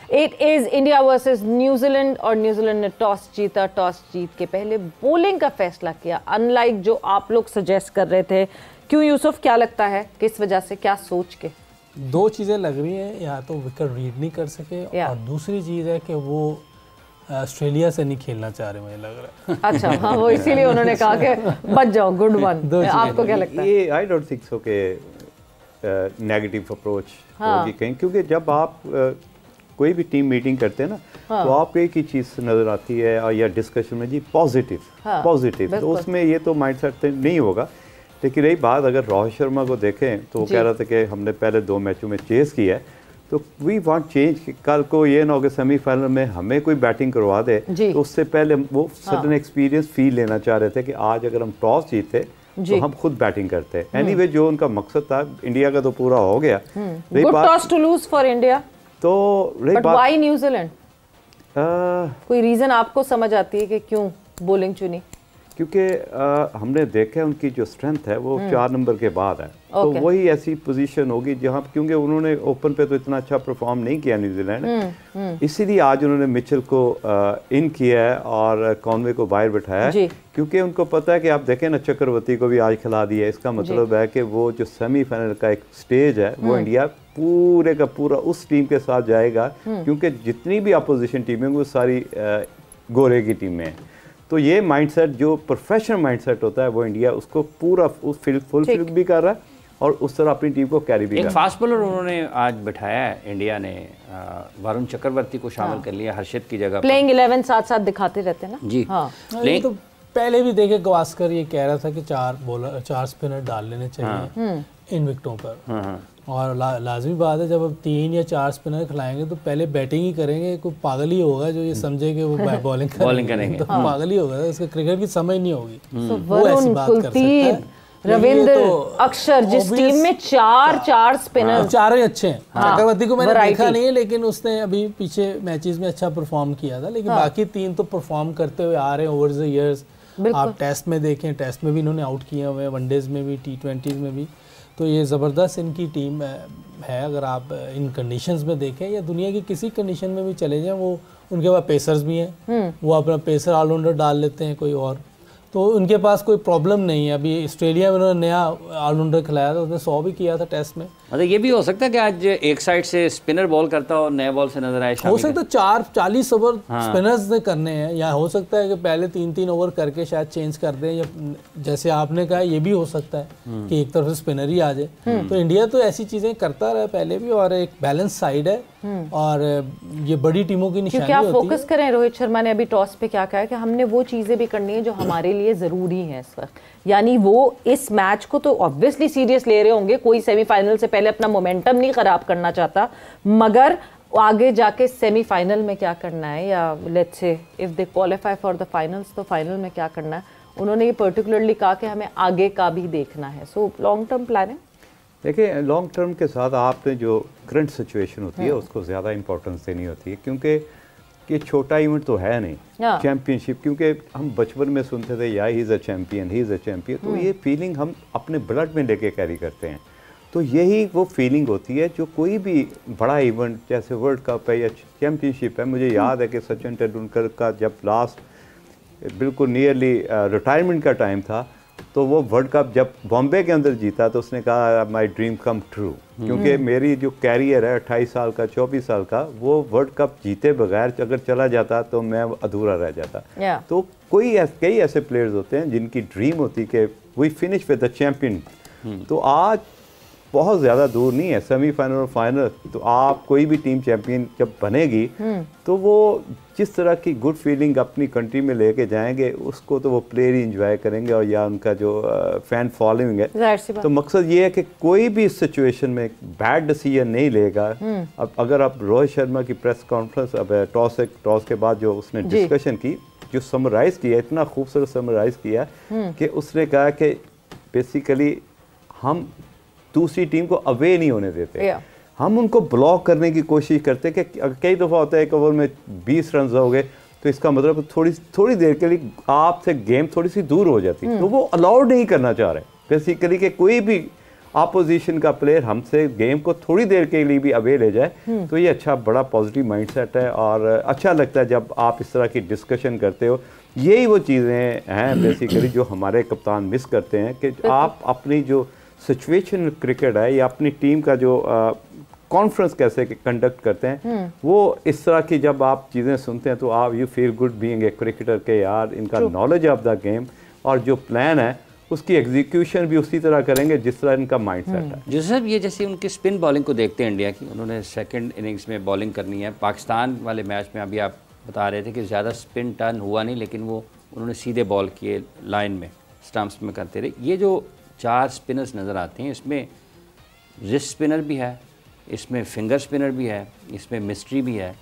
It is India versus New Zealand और New Zealand ने toss जीता। टॉस जीत के पहले बॉलिंग का फैसला किया, अनलाइक जो आप लोग सजेस्ट कर रहे थे। क्यों यूसुफ, क्या लगता है किस वजह से, क्या सोच के? दो चीज़ें लग रही हैं, या तो विकेट रीड नहीं कर सके और दूसरी चीज़ है कि वो ऑस्ट्रेलिया से नहीं खेलना चाह रहे, मुझे लग रहा है। अच्छा, हाँ, वो इसीलिए उन्होंने कहा कि बच जाओ, गुड वन। आपको क्या लगता है? ये आई डोंट थिंक सो के नेगेटिव अप्रोच होगी कहीं, क्योंकि जब आप कोई भी टीम मीटिंग करते हैं ना, तो आपको एक ही चीज़ नज़र आती है और या डिस्कशन में जी पॉजिटिव, पॉजिटिव, तो उसमें ये तो माइंडसेट नहीं होगा। लेकिन रही बात, अगर रोहित शर्मा को देखें तो वो कह रहा था कि हमने पहले 2 मैचों में चेस किया है, तो वी वांट चेंज। कल को ये ना हो कि सेमीफाइनल में हमें कोई बैटिंग करवा दे, तो उससे पहले वो सडन एक्सपीरियंस फील लेना चाह रहे थे कि आज अगर हम टॉस जीते तो हम खुद बैटिंग करते हैं। एनीवे जो उनका मकसद था इंडिया का तो पूरा हो गया। Good toss to lose for India. तो बट व्हाई न्यूजीलैंड? कोई रीजन आपको समझ आती है कि क्यों बॉलिंग चुनी? क्योंकि हमने देखा है उनकी जो स्ट्रेंथ है वो 4 नंबर के बाद है, तो वही ऐसी पोजीशन होगी जहां, क्योंकि उन्होंने ओपन पे तो इतना अच्छा परफॉर्म नहीं किया न्यूजीलैंड, इसीलिए आज उन्होंने मिचेल को इन किया है और कॉनवे को बाहर बिठाया है, क्योंकि उनको पता है कि आप देखें ना, चक्रवर्ती को भी आज खिला दिया। इसका मतलब है कि वो जो सेमीफाइनल का एक स्टेज है वो इंडिया पूरे का पूरा उस टीम के साथ जाएगा, क्योंकि जितनी भी अपोजिशन टीमें वो सारी गोरे की टीमें हैं। तो ये माइंडसेट जो प्रोफेशनल माइंडसेट होता है वो इंडिया उसको पूरा फुलफिल भी कर रहा है और उस तरह अपनी टीम को कैरी भी कर रहा है। एक फास्ट बॉलर उन्होंने आज बिठाया है इंडिया ने, वरुण चक्रवर्ती को शामिल कर लिया हर्षित की जगह। प्लेइंग 11 साथ दिखाते रहते हैं ना जी। हाँ, तो पहले भी देखे गवास्कर ये कह रहा था कि 4 स्पिनर डाल लेने चाहिए इन विकेटों पर, और लाजमी बात है जब अब 3 या 4 स्पिनर खिलाएंगे तो पहले बैटिंग ही करेंगे। कोई पागल ही होगा जो ये समझे कि वो बॉलिंग करेंगे, तो पागल ही होगा, उसका क्रिकेट की समझ नहीं होगी। वो ऐसी बात कर सकता है। रविंद्र, अक्षर, जिस टीम में 4 स्पिनर, चारों ही अच्छे हैं। चक्रवर्ती को मैंने देखा नहीं है, लेकिन उसने अभी पीछे मैचेस में अच्छा परफॉर्म किया था, लेकिन बाकी 3 तो परफॉर्म करते हुए आ रहे हैं ओवर द इयर्स। आप टेस्ट में देखें, टेस्ट में भी इन्होंने आउट किए हुए हैं, वनडेज में भी, T20 में भी, तो ये ज़बरदस्त इनकी टीम है। अगर आप इन कंडीशंस में देखें या दुनिया की किसी कंडीशन में भी चले जाएं, वो उनके पास पेसर्स भी हैं, वो अपना पेसर ऑलराउंडर डाल लेते हैं कोई और, तो उनके पास कोई प्रॉब्लम नहीं है। अभी ऑस्ट्रेलिया में उन्होंने नया ऑलराउंडर खिलाया था, उसने 100 भी किया था टेस्ट में। मतलब ये भी हो सकता है कि आज एक साइड से स्पिनर बॉल करता हो और नए बॉल से नजर आए, हो सकता है 40 ओवर स्पिनर्स ने करने हैं, या हो सकता है कि पहले 3 ओवर करके शायद चेंज कर दें, या जैसे आपने कहा ये भी हो सकता है कि एक तरफ से स्पिनर ही आ जाए। तो इंडिया तो ऐसी चीजें करता रहा पहले भी, और एक बैलेंस साइड है और ये बड़ी टीमों की निशानी होती है। फोकस करें, रोहित शर्मा ने अभी टॉस पे क्या कहा है कि हमने वो चीजें भी करनी है जो हमारे लिए जरूरी है इस वक्त, यानी वो इस मैच को तो ऑब्वियसली सीरियस ले रहे होंगे, कोई सेमीफाइनल से पहले अपना मोमेंटम नहीं खराब करना चाहता, मगर आगे जाके सेमीफाइनल में क्या करना है, या let's say if they qualify for the finals तो फाइनल में क्या करना है, उन्होंने ये पर्टिकुलरली कहा कि हमें आगे का भी देखना है। सो लॉन्ग टर्म प्लानिंग, देखिए लॉन्ग टर्म के साथ आपने जो करंट सिचुएशन होती है उसको ज़्यादा इंपॉर्टेंस देनी होती है, क्योंकि ये छोटा इवेंट तो है नहीं चैम्पियनशिप, क्योंकि हम बचपन में सुनते थे या he is a champion, he is a champion, तो ये फीलिंग हम अपने ब्लड में लेके कैरी करते हैं। तो यही वो फीलिंग होती है जो कोई भी बड़ा इवेंट जैसे वर्ल्ड कप है या चैम्पियनशिप है। मुझे याद है कि सचिन तेंदुलकर का जब लास्ट बिल्कुल नियरली रिटायरमेंट का टाइम था, तो वो वर्ल्ड कप जब बॉम्बे के अंदर जीता तो उसने कहा माई ड्रीम कम ट्रू, क्योंकि मेरी जो कैरियर है 28 साल का 24 साल का, वो वर्ल्ड कप जीते बगैर अगर चला जाता तो मैं अधूरा रह जाता। तो कई ऐसे प्लेयर्स होते हैं जिनकी ड्रीम होती कि we finish with the champion. तो आज बहुत ज़्यादा दूर नहीं है सेमीफाइनल और फाइनल, तो आप कोई भी टीम चैंपियन जब बनेगी तो वो जिस तरह की गुड फीलिंग अपनी कंट्री में लेके जाएंगे उसको तो वो प्लेयर ही इंजॉय करेंगे, और या उनका जो फैन फॉलोइंग है। तो मकसद ये है कि कोई भी इस सिचुएशन में बैड डिसीजन नहीं लेगा। अब अगर आप रोहित शर्मा की प्रेस कॉन्फ्रेंस अब टॉस के बाद जो उसने डिस्कशन की, जो समराइज़ किया, इतना खूबसूरत समराइज़ किया कि उसने कहा कि बेसिकली हम दूसरी टीम को अवे नहीं होने देते, हम उनको ब्लॉक करने की कोशिश करते कि कई दफ़ा होता है एक ओवर में 20 रन हो गए तो इसका मतलब थोड़ी देर के लिए आपसे गेम थोड़ी सी दूर हो जाती, तो वो अलाउड नहीं करना चाह रहे बेसिकली कि कोई भी अपोजिशन का प्लेयर हमसे गेम को थोड़ी देर के लिए भी अवे ले जाए तो ये अच्छा बड़ा पॉजिटिव माइंडसेट है और अच्छा लगता है जब आप इस तरह की डिस्कशन करते हो। यही वो चीज़ें हैं बेसिकली जो हमारे कप्तान मिस करते हैं कि आप अपनी जो सिचुएशन क्रिकेट है या अपनी टीम का जो कॉन्फ्रेंस कैसे कंडक्ट करते हैं वो इस तरह की जब आप चीज़ें सुनते हैं तो आप you feel good being a cricketer के यार इनका नॉलेज ऑफ द गेम और जो प्लान है उसकी एग्जीक्यूशन भी उसी तरह करेंगे जिस तरह इनका माइंडसेट है। जो सर ये जैसे उनकी स्पिन बॉलिंग को देखते हैं इंडिया की, उन्होंने सेकंड इनिंग्स में बॉलिंग करनी है। पाकिस्तान वाले मैच में अभी आप बता रहे थे कि ज़्यादा स्पिन टर्न हुआ नहीं, लेकिन वो उन्होंने सीधे बॉल किए लाइन में, स्टम्प्स में करते रहे। ये जो 4 स्पिनर्स नज़र आते हैं इसमें रिस्ट स्पिनर भी है, इसमें फिंगर स्पिनर भी है, इसमें मिस्ट्री भी है।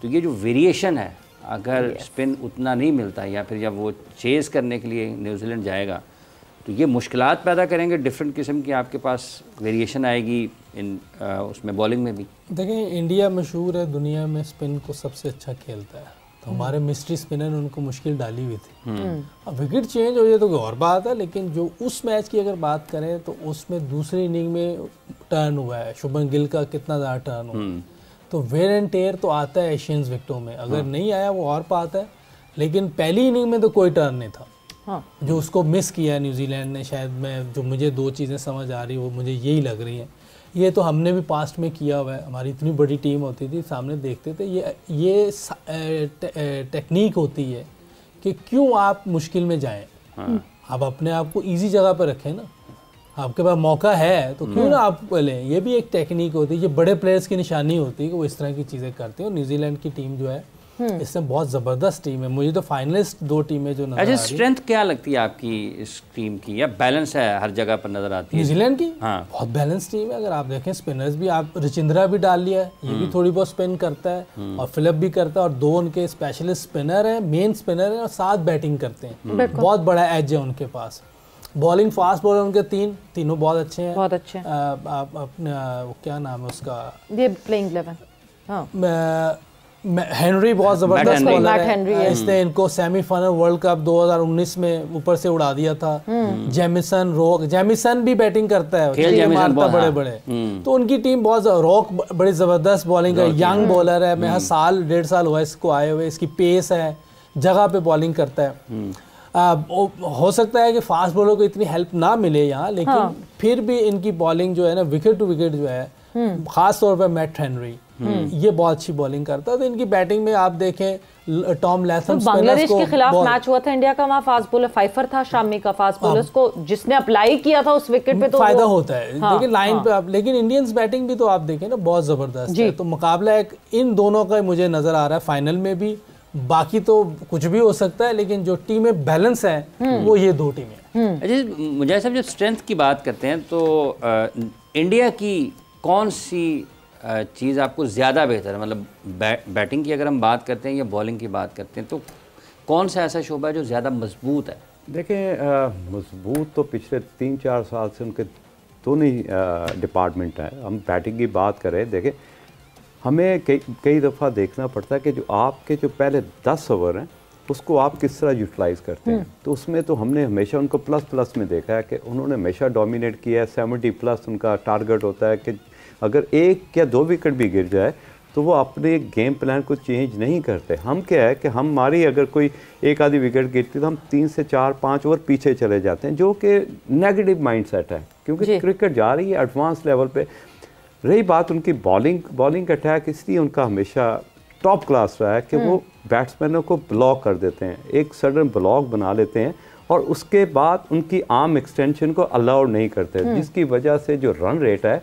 तो ये जो वेरिएशन है, अगर स्पिन उतना नहीं मिलता या फिर जब वो चेज़ करने के लिए न्यूजीलैंड जाएगा तो ये मुश्किलात पैदा करेंगे, डिफरेंट किस्म की आपके पास वेरिएशन आएगी इन उसमें बॉलिंग में भी। देखिए इंडिया मशहूर है दुनिया में स्पिन को सबसे अच्छा खेलता है, तो हमारे मिस्ट्री स्पिनर ने उनको मुश्किल डाली हुई थी। अब विकेट चेंज हो जाए तो कोई और बात है, लेकिन जो उस मैच की अगर बात करें तो उसमें दूसरी इनिंग में टर्न हुआ है, शुभमन गिल का कितना ज़्यादा टर्न हुआ, तो वेयर एंड टेयर तो आता है एशियंस विकेटों में, अगर नहीं आया वो और बात है, लेकिन पहली इनिंग में तो कोई टर्न नहीं था। जो उसको मिस किया न्यूजीलैंड ने, शायद मैं जो मुझे 2 चीज़ें समझ आ रही वो मुझे यही लग रही हैं। ये तो हमने भी पास्ट में किया हुआ है, हमारी इतनी बड़ी टीम होती थी, सामने देखते थे, ये टेक्निक होती है कि क्यों आप मुश्किल में जाएं। आप अपने आप को इजी जगह पर रखें ना, आपके पास मौका है तो क्यों ना आप लें। ये भी एक टेक्निक होती है, ये बड़े प्लेयर्स की निशानी होती है कि वो इस तरह की चीज़ें करते हैं। और न्यूजीलैंड की टीम जो है इसमें बहुत ज़बरदस्त टीम है, मुझे तो फाइनलिस्ट 2 टीमें जो नजर आ रही है। स्ट्रेंथ क्या लगती है आपकी इस टीम की, या बैलेंस है हर जगह पर नजर आती है न्यूजीलैंड की? हाँ, बहुत बैलेंस टीम है। अगर आप देखें स्पिनर्स भी, आप रचिंद्रा भी डाल लिया है, ये भी थोड़ी बहुत स्पिन करता है, और फिलिप भी करता है, और 2 उनके स्पेशलिस्ट स्पिनर हैं, मेन स्पिनर हैं, और 7 बैटिंग करते हैं। बहुत बड़ा एज है उनके पास। बॉलिंग फास्ट बॉलर उनके तीनों बहुत अच्छे हैं, बहुत अच्छे। अपना क्या नाम है उसका, ये प्लेइंग 11, हाँ, हेनरी बहुत जबरदस्त बॉलर है। इसने इनको सेमीफाइनल वर्ल्ड कप 2019 में ऊपर से उड़ा दिया था। जेमिसन भी बैटिंग करता है, मारता बड़े तो उनकी टीम बहुत, रॉक बड़ी जबरदस्त बॉलिंग है, यंग बॉलर है, मैं 1.5 साल हुआ इसको आए हुए, इसकी पेस है, जगह पे बॉलिंग करता है। हो सकता है कि फास्ट बॉलर को इतनी हेल्प ना मिले यहाँ, लेकिन फिर भी इनकी बॉलिंग जो है ना, विकेट टू विकेट जो है, खास तौर पर मैट हेनरी ये बहुत अच्छी बॉलिंग करता है। तो इनकी बैटिंग में आप देखें, टॉम लैथम बांग्लादेश के खिलाफ मैच हुआ था इंडिया का, वहाँ फास्ट बॉलर फाइफर था शामी का, फास्ट बॉलर्स को जिसने अप्लाई किया था उस विकेट पे, तो फायदा होता है। लेकिन लाइन पे आप, लेकिन इंडियंस बैटिंग भी तो आप देखें ना, बहुत जबरदस्त है। तो मुकाबला एक इन दोनों का मुझे नजर आ रहा है फाइनल में भी, बाकी तो कुछ भी हो सकता है, लेकिन जो टीमें बैलेंस है वो ये 2 टीमें। अच्छा, मुझे सब जब स्ट्रेंथ की बात करते हैं तो इंडिया की कौन सी चीज़ आपको ज़्यादा बेहतर है, मतलब बैटिंग की अगर हम बात करते हैं या बॉलिंग की बात करते हैं, तो कौन सा ऐसा शोबा है जो ज़्यादा मजबूत है? देखें मजबूत तो पिछले 3-4 साल से उनके दोनों ही डिपार्टमेंट हैं। हम बैटिंग की बात करें, देखें हमें कई दफ़ा देखना पड़ता है कि जो आपके जो पहले 10 ओवर हैं उसको आप किस तरह यूटिलाइज़ करते हैं। तो उसमें तो हमने हमेशा उनको प्लस में देखा है कि उन्होंने हमेशा डोमिनेट किया है। 70+ उनका टारगेट होता है कि अगर 1 या 2 विकेट भी गिर जाए तो वो अपने गेम प्लान को चेंज नहीं करते। हम क्या है कि हमारी अगर कोई 1 आधी विकेट गिरती तो हम 3 से 4-5 ओवर पीछे चले जाते हैं, जो कि नेगेटिव माइंडसेट है, क्योंकि क्रिकेट जा रही है एडवांस लेवल पे। रही बात उनकी बॉलिंग अटैक, इसलिए उनका हमेशा टॉप क्लास रहा है कि वो बैट्समैनों को ब्लॉक कर देते हैं, एक सडन ब्लॉक बना लेते हैं, और उसके बाद उनकी आर्म एक्सटेंशन को अलाउ नहीं करते, जिसकी वजह से जो रन रेट है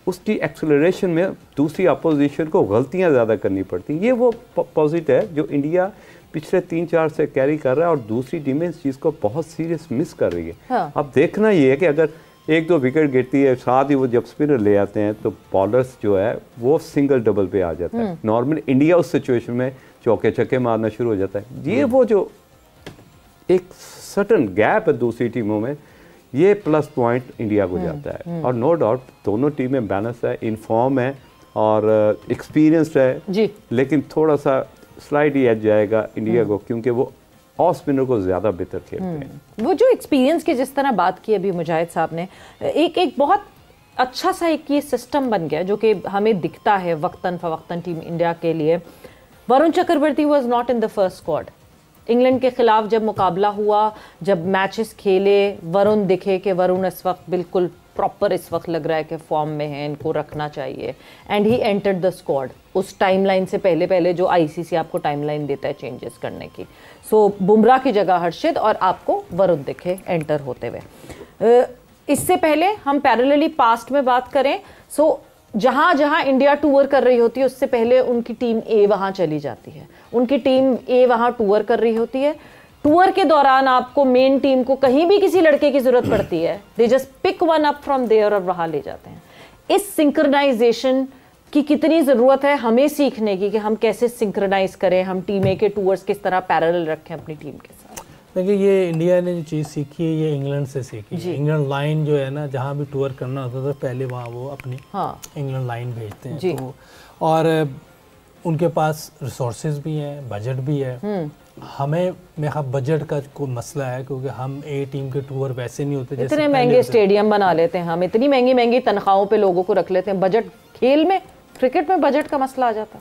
उसकी एक्सेलरेशन में दूसरी अपोजिशन को गलतियां ज़्यादा करनी पड़ती हैं। ये वो पॉजिटिव है जो इंडिया पिछले 3-4 से कैरी कर रहा है, और दूसरी टीमें इस चीज़ को बहुत सीरियस मिस कर रही है। हाँ। अब देखना ये है कि अगर 1-2 विकेट गिरती है, साथ ही वो जब स्पिनर ले आते हैं तो बॉलर्स जो है वो सिंगल डबल पे आ जाता है। नॉर्मली इंडिया उस सिचुएशन में चौके छक्के मारना शुरू हो जाता है। ये वो जो एक सर्टन गैप है दूसरी टीमों में, ये प्लस पॉइंट इंडिया को जाता है। और नो डाउट दोनों टीमें बैलेंस है, इनफॉर्म है और एक्सपीरियंस्ड है जी, लेकिन थोड़ा सा स्लाइड ही एज जाएगा इंडिया को, क्योंकि वो ऑफ स्पिनर को ज़्यादा बेहतर खेलते हैं। वो जो एक्सपीरियंस की जिस तरह बात की अभी मुजाहिद साहब ने, एक बहुत अच्छा सा एक ये सिस्टम बन गया जो कि हमें दिखता है वक्तन फवक्तन टीम इंडिया के लिए। Varun Chakravarthy was not in the first squad. England के खिलाफ जब मुकाबला हुआ, जब मैचेस खेले, वरुण दिखे कि वरुण इस वक्त बिल्कुल प्रॉपर इस वक्त लग रहा है कि फॉर्म में है, इनको रखना चाहिए, and he entered the squad उस टाइमलाइन से पहले जो आईसीसी आपको टाइमलाइन देता है चेंजेस करने की। सो बुमराह की जगह हर्षित और आपको वरुण दिखे एंटर होते हुए। इससे पहले हम पैरेलली पास्ट में बात करें, सो जहां जहां इंडिया टूर कर रही होती है उससे पहले उनकी टीम ए वहां चली जाती है, उनकी टीम ए वहां टूर कर रही होती है। टूर के दौरान आपको मेन टीम को कहीं भी किसी लड़के की जरूरत पड़ती है, they just pick one up from there और वहां ले जाते हैं। इस सिंक्रोनाइजेशन की कितनी ज़रूरत है हमें सीखने की कि हम कैसे सिंक्रोनाइज करें, हम टीम ए के टूर्स किस तरह पैरेलल रखें अपनी टीम के साथ। देखिए ये इंडिया ने जो चीज़ सीखी है ये इंग्लैंड से सीखी है। इंग्लैंड लाइन जो है ना, जहाँ भी टूर करना होता था पहले वहाँ वो अपनी इंग्लैंड लाइन भेजते हैं तो, और उनके पास रिसोर्सेज भी हैं, बजट भी है। हमें मेरा बजट का कोई मसला है क्योंकि हम ए टीम के टूर वैसे नहीं होते जैसे इतने महंगे स्टेडियम बना लेते हैं हम, इतनी महंगी महंगी तनख्वाहों पे लोगों को रख लेते हैं। बजट खेल में, क्रिकेट में बजट का मसला आ जाता।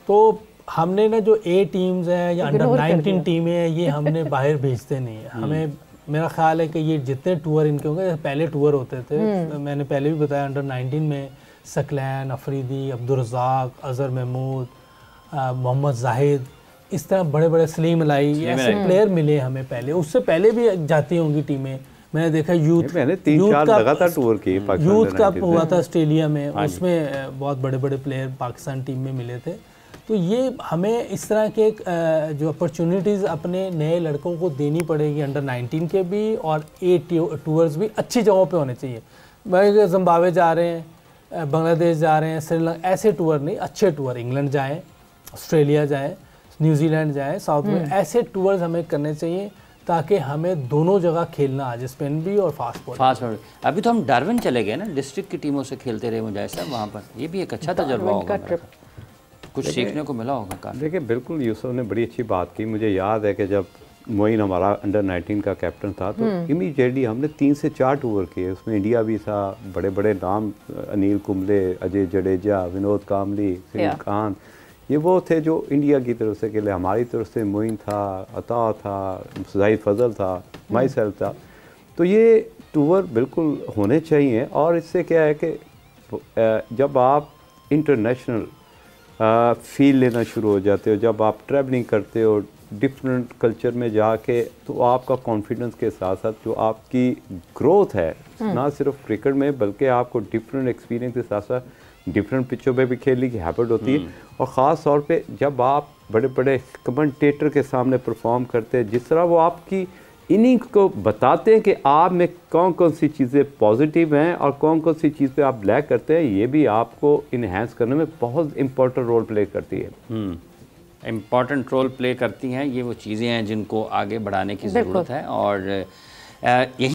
तो हमने ना जो ए टीम्स हैं या अंडर 19 टीमें हैं ये हमने बाहर भेजते नहीं है। हमें मेरा ख्याल है कि ये जितने टूर इनके होंगे, पहले टूर होते थे, मैंने पहले भी बताया अंडर 19 में सकलैन, अफरीदी, अब्दुल रज़ाक, अज़हर महमूद, मोहम्मद जाहिद, इस तरह बड़े बड़े सलीम अलाई ऐसे प्लेयर मिले हमें पहले। उससे पहले भी जाती होंगी टीमें। मैंने देखा यूथ कप हुआ था ऑस्ट्रेलिया में, उसमें बहुत बड़े बड़े प्लेयर पाकिस्तान टीम में मिले थे। तो ये हमें इस तरह के जो अपॉर्चुनिटीज़ अपने नए लड़कों को देनी पड़ेगी, अंडर 19 के भी और ए टूर्स भी अच्छी जगहों पे होने चाहिए। भाई जिम्बाब्वे जा रहे हैं, बांग्लादेश जा रहे हैं, श्रीलंका, ऐसे टूर नहीं, अच्छे टूर, इंग्लैंड जाएँ, ऑस्ट्रेलिया जाएँ, न्यूजीलैंड जाएँ, साउथ में, ऐसे टूर्स हमें करने चाहिए ताकि हमें दोनों जगह खेलना आ जाए, स्पिन भी और फास्ट बॉल। अभी तो हम डार्विन चले गए ना, डिस्ट्रिक्ट की टीमों से खेलते रहे मुझे ऐसा वहाँ पर, ये भी एक अच्छा तजुर्बा होगा, कुछ सीखने को मिला होगा। देखिए बिल्कुल यूसुफ ने बड़ी अच्छी बात की। मुझे याद है कि जब मोइन हमारा अंडर 19 का कैप्टन था तो इमीडिएटली हमने 3 से 4 टूर किए, उसमें इंडिया भी था, बड़े बड़े नाम, अनिल कुंबले, अजय जडेजा, विनोद कामली, सलीम खान, ये वो थे जो इंडिया की तरफ से खेले। हमारी तरफ से मोइन था, अता था, जाहिद फजल था, माई सेल्फ था। तो ये टूर बिल्कुल होने चाहिए। और इससे क्या है कि जब आप इंटरनेशनल फील लेना शुरू हो जाते हो, जब आप ट्रैवलिंग करते हो डिफरेंट कल्चर में जाके, तो आपका कॉन्फिडेंस के साथ साथ जो आपकी ग्रोथ है ना सिर्फ क्रिकेट में बल्कि आपको डिफरेंट एक्सपीरियंस के साथ साथ डिफरेंट पिचों पे भी खेलने की हैबिट होती है। और ख़ास तौर पे जब आप बड़े बड़े कमेंटेटर के सामने परफॉर्म करते हैं, जिस तरह वो आपकी इनिंग को बताते हैं कि आप में कौन कौन सी चीज़ें पॉजिटिव हैं और कौन कौन सी चीज़ पे आप लैक करते हैं, ये भी आपको इन्हेंस करने में बहुत इम्पोर्टेंट रोल प्ले करती है। इम्पॉर्टेंट रोल प्ले करती हैं, ये वो चीज़ें हैं जिनको आगे बढ़ाने की ज़रूरत है। और यही